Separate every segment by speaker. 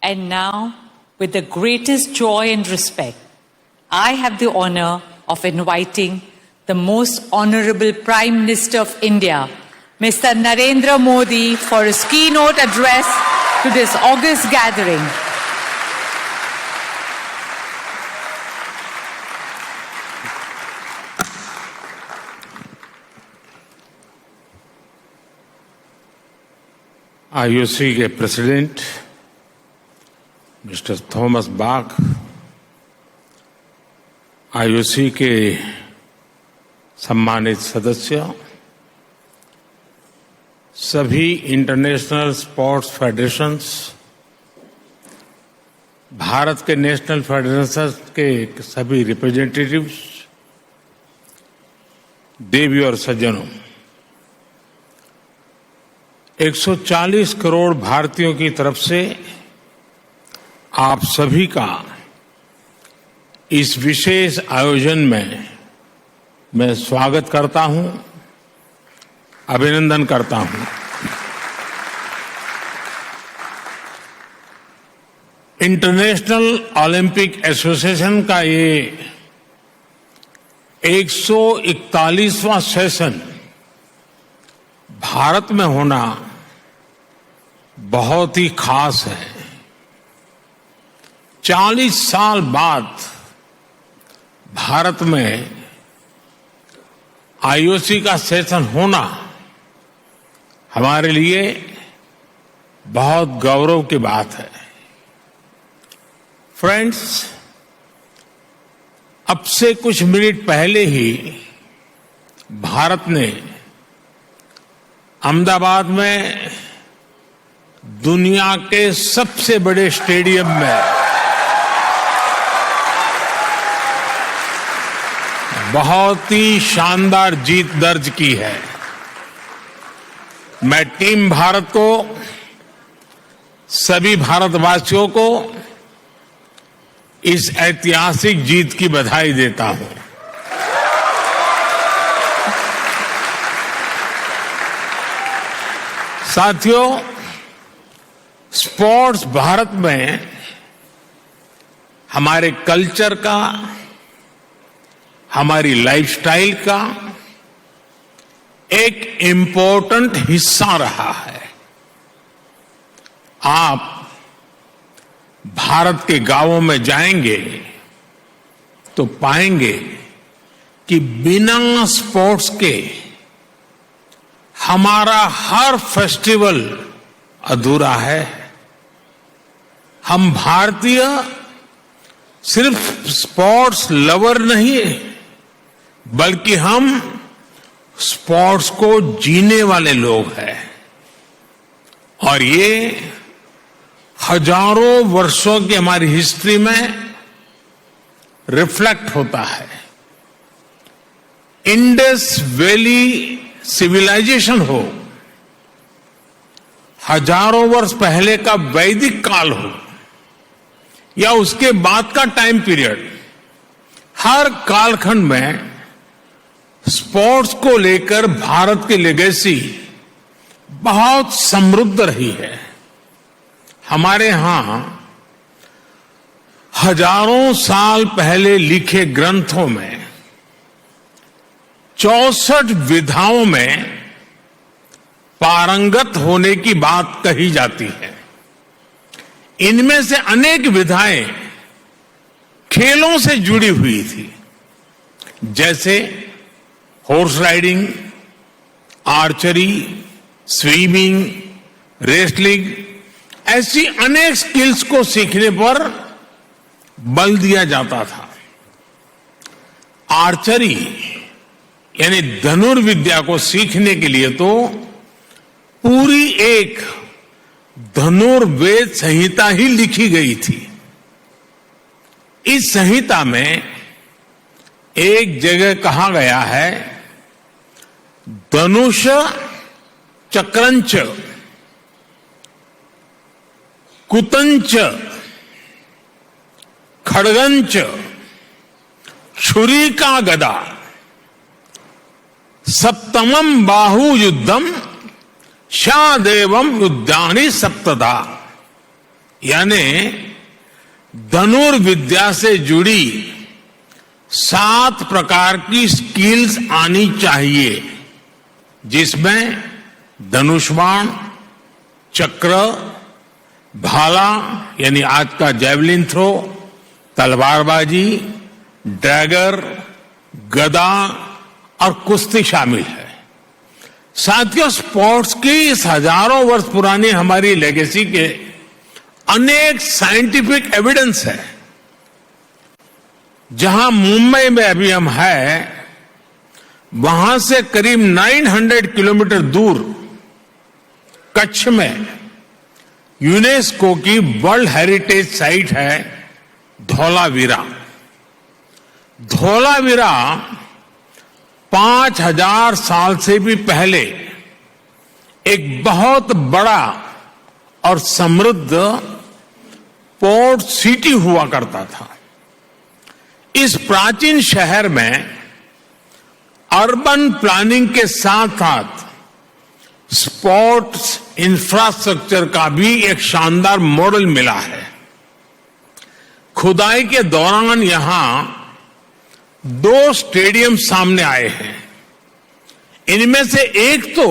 Speaker 1: And now, with the greatest joy and respect, I have the honor of inviting the Most Honorable Prime Minister of India, Mr. Narendra Modi, for his keynote address to this august gathering.
Speaker 2: IOC के president mister Thomas Bach, IOC के सम्मानित सदस्य, सभी international sports federations, Bharat के national federations के सभी representatives, देवी और सज्जनों, 140 करोड़ भारतीयों की तरफ से आप सभी का इस विशेष आयोजन में मैं स्वागत करता हूं, अभिनंदन करता हूं। इंटरनेशनल ओलंपिक एसोसिएशन का ये 141वां सेशन भारत में होना बहुत ही खास है। 40 साल बाद भारत में IOC का सेशन होना हमारे लिए बहुत गौरव की बात है। फ्रेंड्स, अब से कुछ मिनट पहले ही भारत ने अहमदाबाद में दुनिया के सबसे बड़े स्टेडियम में बहुत ही शानदार जीत दर्ज की है। मैं टीम भारत को, सभी भारतवासियों को इस ऐतिहासिक जीत की बधाई देता हूं। साथियों, स्पोर्ट्स भारत में हमारे कल्चर का, हमारी लाइफस्टाइल का एक इम्पोर्टेंट हिस्सा रहा है। आप भारत के गांवों में जाएंगे तो पाएंगे कि बिना स्पोर्ट्स के हमारा हर फेस्टिवल अधूरा है। हम भारतीय सिर्फ स्पोर्ट्स लवर नहीं है, बल्कि हम स्पोर्ट्स को जीने वाले लोग हैं। और ये हजारों वर्षों की हमारी हिस्ट्री में रिफ्लेक्ट होता है। इंडस वैली सिविलाइजेशन हो, हजारों वर्ष पहले का वैदिक काल हो, या उसके बाद का टाइम पीरियड, हर कालखंड में स्पोर्ट्स को लेकर भारत की लेगेसी बहुत समृद्ध रही है। हमारे यहां हजारों साल पहले लिखे ग्रंथों में 64 विधाओं में पारंगत होने की बात कही जाती है। इनमें से अनेक विधाएं खेलों से जुड़ी हुई थी, जैसे horse riding, archery, swimming, wrestling. ऐसी अनेक स्किल्स को सीखने पर बल दिया जाता था। आर्चरी यानी धनुर्विद्या को सीखने के लिए तो पूरी एक धनुर्वेद संहिता ही लिखी गई थी। इस संहिता में एक जगह कहा गया है, धनुष चक्रंच कुतंच खड़गंच छुरी का गदा सप्तमम बाहु युद्धम शादेवम युद्धानि सप्तदा। यानी धनुर्विद्या से जुड़ी 7 प्रकार की स्किल्स आनी चाहिए, जिसमें धनुष बाण, चक्र, भाला यानी आज का जेवलिन थ्रो, तलवारबाजी, डैगर, गदा और कुश्ती शामिल है। साथियों, स्पोर्ट्स की इस हजारों वर्ष पुरानी हमारी लेगेसी के अनेक साइंटिफिक एविडेंस है। जहां मुंबई में अभी हम हैं, वहां से करीब 900 किलोमीटर दूर कच्छ में यूनेस्को की वर्ल्ड हेरिटेज साइट है धौलावीरा। धौलावीरा 5000 साल से भी पहले एक बहुत बड़ा और समृद्ध पोर्ट सिटी हुआ करता था। इस प्राचीन शहर में अर्बन प्लानिंग के साथ साथ स्पोर्ट्स इंफ्रास्ट्रक्चर का भी एक शानदार मॉडल मिला है। खुदाई के दौरान यहां 2 स्टेडियम सामने आए हैं। इनमें से एक तो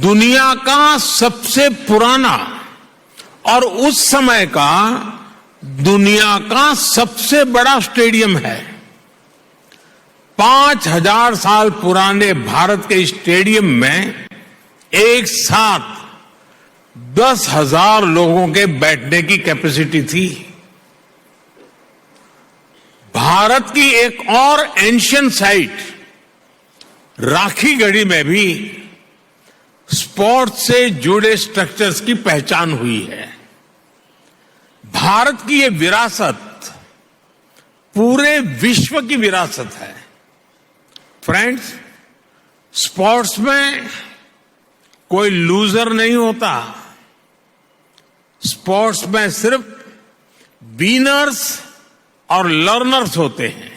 Speaker 2: दुनिया का सबसे पुराना और उस समय का दुनिया का सबसे बड़ा स्टेडियम है। 5000 साल पुराने भारत के स्टेडियम में एक साथ 10,000 लोगों के बैठने की कैपेसिटी थी। भारत की एक और एंशियंट साइट राखीगढ़ी में भी स्पोर्ट्स से जुड़े स्ट्रक्चर्स की पहचान हुई है। भारत की ये विरासत पूरे विश्व की विरासत है। फ्रेंड्स, स्पोर्ट्स में कोई लूजर नहीं होता। स्पोर्ट्स में सिर्फ विनर्स और लर्नर्स होते हैं।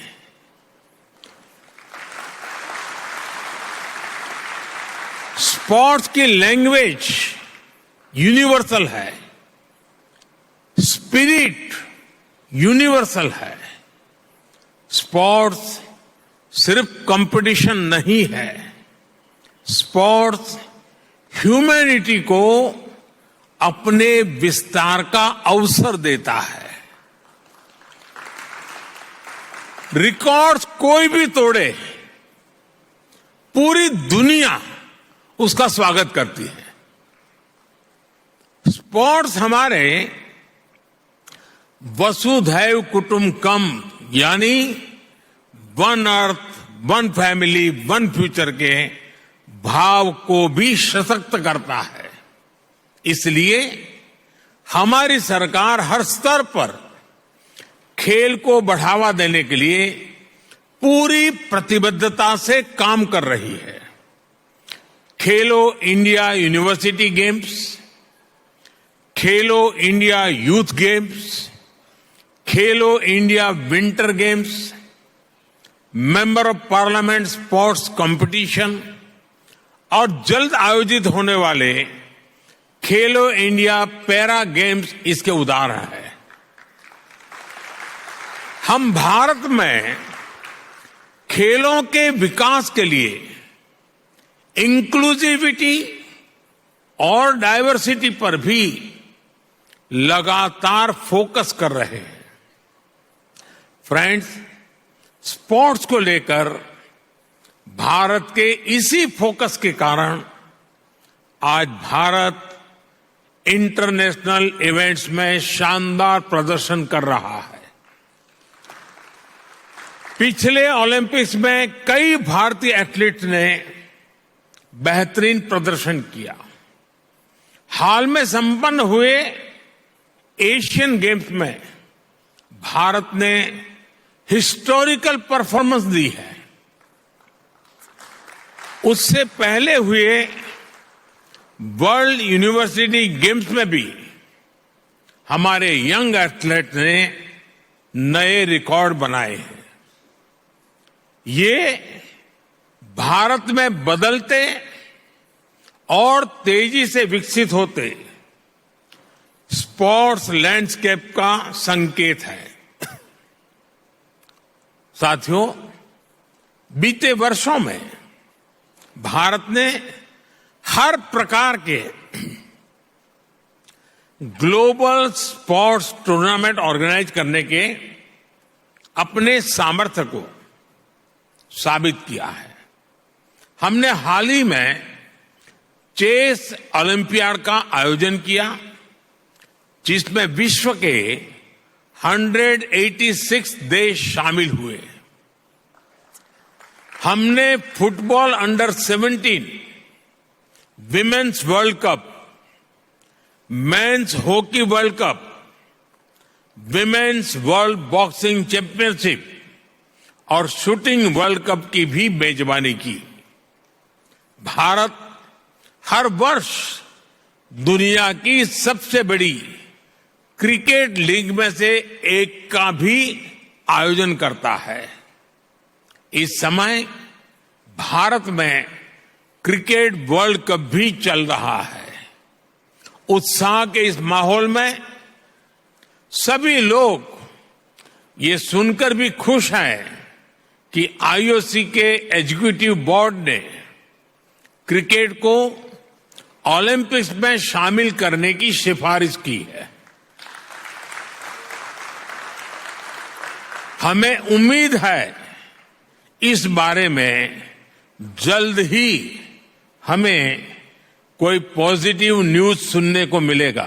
Speaker 2: स्पोर्ट्स की लैंग्वेज यूनिवर्सल है, स्पिरिट यूनिवर्सल है। स्पोर्ट्स सिर्फ कंपटीशन नहीं है, स्पोर्ट्स ह्यूमैनिटी को अपने विस्तार का अवसर देता है। रिकॉर्ड्स कोई भी तोड़े, पूरी दुनिया उसका स्वागत करती है। स्पोर्ट्स हमारे वसुधैव कुटुंबकम यानी one earth, one family, one future के भाव को भी सशक्त करता है। इसलिए हमारी सरकार हर स्तर पर खेल को बढ़ावा देने के लिए पूरी प्रतिबद्धता से काम कर रही है। खेलो India university games, Khelo India youth games, Khelo India winter games, member of parliament sports competition और जल्द आयोजित होने वाले खेलो इंडिया पैरा गेम्स इसके उदाहरण हैं। हम भारत में खेलों के विकास के लिए इंक्लूसिविटी और डाइवर्सिटी पर भी लगातार फोकस कर रहे हैं। फ्रेंड्स, स्पोर्ट्स को लेकर भारत के इसी फोकस के कारण आज भारत इंटरनेशनल इवेंट्स में शानदार प्रदर्शन कर रहा है। पिछले ओलंपिक्स में कई भारतीय एथलीट ने बेहतरीन प्रदर्शन किया। हाल में संपन्न हुए एशियन गेम्स में भारत ने हिस्टोरिकल परफॉर्मेंस दी है। उससे पहले हुए वर्ल्ड यूनिवर्सिटी गेम्स में भी हमारे यंग एथलीट ने नए रिकॉर्ड बनाए हैं। ये भारत में बदलते और तेजी से विकसित होते स्पोर्ट्स लैंडस्केप का संकेत है। साथियों, बीते वर्षों में भारत ने हर प्रकार के ग्लोबल स्पोर्ट्स टूर्नामेंट ऑर्गेनाइज करने के अपने सामर्थ्य को साबित किया है। हमने हाल ही में चेस ओलंपियाड का आयोजन किया, जिसमें विश्व के 186 देश शामिल हुए। हमने football under 17 women's world cup, men's hockey world cup, women's world boxing championship और शूटिंग वर्ल्ड कप की भी मेजबानी की। भारत हर वर्ष दुनिया की सबसे बड़ी क्रिकेट लीग में से एक का भी आयोजन करता है। इस समय भारत में क्रिकेट वर्ल्ड कप भी चल रहा है। उत्साह के इस माहौल में सभी लोग ये सुनकर भी खुश हैं कि आईओसी के एग्जीक्यूटिव बोर्ड ने क्रिकेट को ओलंपिक्स में शामिल करने की सिफारिश की है। हमें उम्मीद है इस बारे में जल्द ही हमें कोई पॉजिटिव न्यूज सुनने को मिलेगा।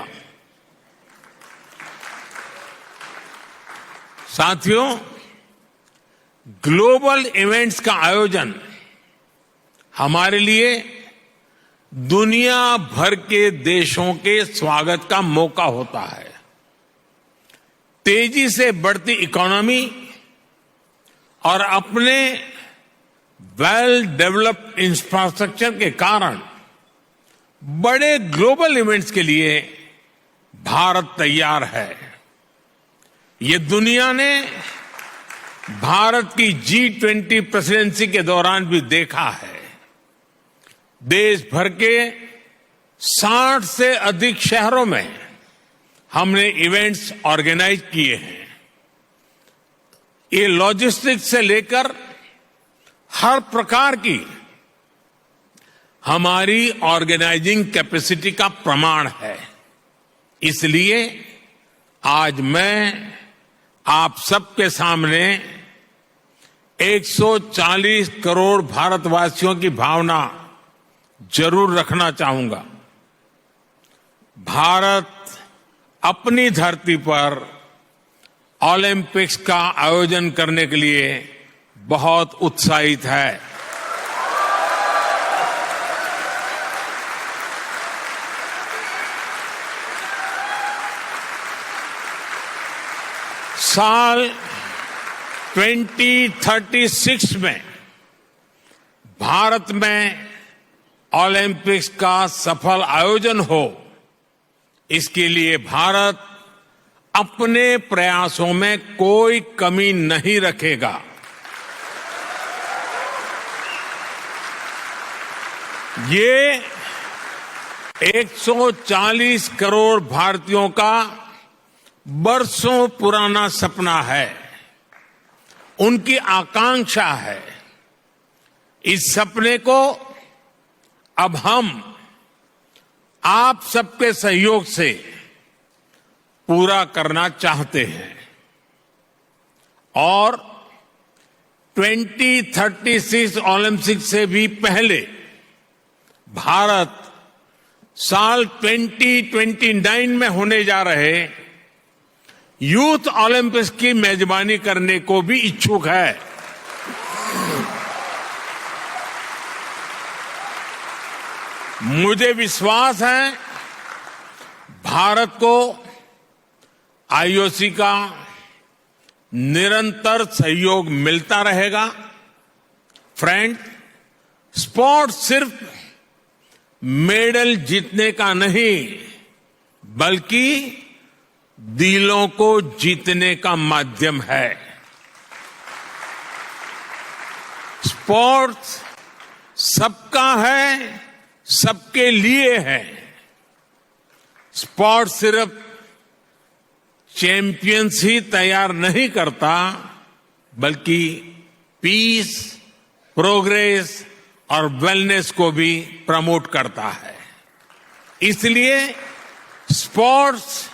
Speaker 2: साथियों, ग्लोबल इवेंट्स का आयोजन हमारे लिए दुनिया भर के देशों के स्वागत का मौका होता है। तेजी से बढ़ती इकोनॉमी और अपने वेल डेवलप्ड इंफ्रास्ट्रक्चर के कारण बड़े ग्लोबल इवेंट्स के लिए भारत तैयार है। ये दुनिया ने भारत की G20 प्रेसिडेंसी के दौरान भी देखा है। देश भर के 60 से अधिक शहरों में हमने इवेंट्स ऑर्गेनाइज किए हैं। ये लॉजिस्टिक्स से लेकर हर प्रकार की हमारी ऑर्गेनाइजिंग कैपेसिटी का प्रमाण है। इसलिए आज मैं आप सबके सामने 140 करोड़ भारतवासियों की भावना जरूर रखना चाहूंगा। भारत अपनी धरती पर ओलंपिक्स का आयोजन करने के लिए बहुत उत्साहित है। साल 2036 में भारत में ओलंपिक्स का सफल आयोजन हो, इसके लिए भारत अपने प्रयासों में कोई कमी नहीं रखेगा। ये 140 करोड़ भारतीयों का बरसों पुराना सपना है, उनकी आकांक्षा है। इस सपने को अब हम आप सबके सहयोग से पूरा करना चाहते हैं और 2036 ओलंपिक्स से भी पहले भारत साल 2029 में होने जा रहे यूथ ओलंपिक्स की मेजबानी करने को भी इच्छुक है। मुझे विश्वास है भारत को आईओसी का निरंतर सहयोग मिलता रहेगा। फ्रेंड, स्पोर्ट सिर्फ मेडल जीतने का नहीं, बल्कि दिलों को जीतने का माध्यम है। स्पोर्ट्स सबका है, सबके लिए है। स्पोर्ट्स सिर्फ चैंपियंस ही तैयार नहीं करता, बल्कि पीस, प्रोग्रेस और वेलनेस को भी प्रमोट करता है। इसलिए स्पोर्ट्स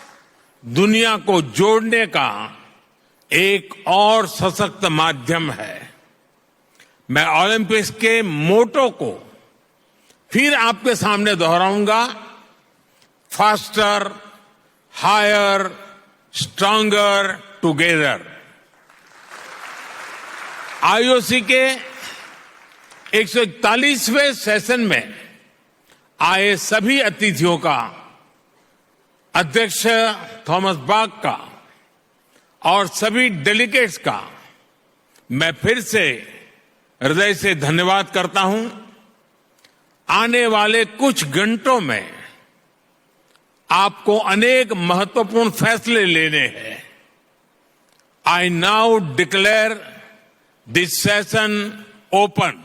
Speaker 2: दुनिया को जोड़ने का एक और सशक्त माध्यम है। मैं ओलंपिक्स के मोटो को फिर आपके सामने दोहराऊंगा, faster, higher, stronger together. IOC के 141वें सेशन में आए सभी अतिथियों का, अध्यक्ष थॉमस बाक का और सभी डेलीगेट्स का मैं फिर से हृदय से धन्यवाद करता हूं। आने वाले कुछ घंटों में आपको अनेक महत्वपूर्ण फैसले लेने हैं। I now declare this session open.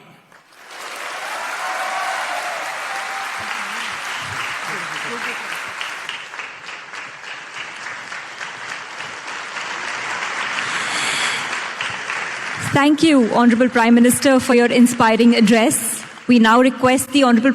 Speaker 3: Thank you, Honorable Prime Minister, for your inspiring address. We now request the Honorable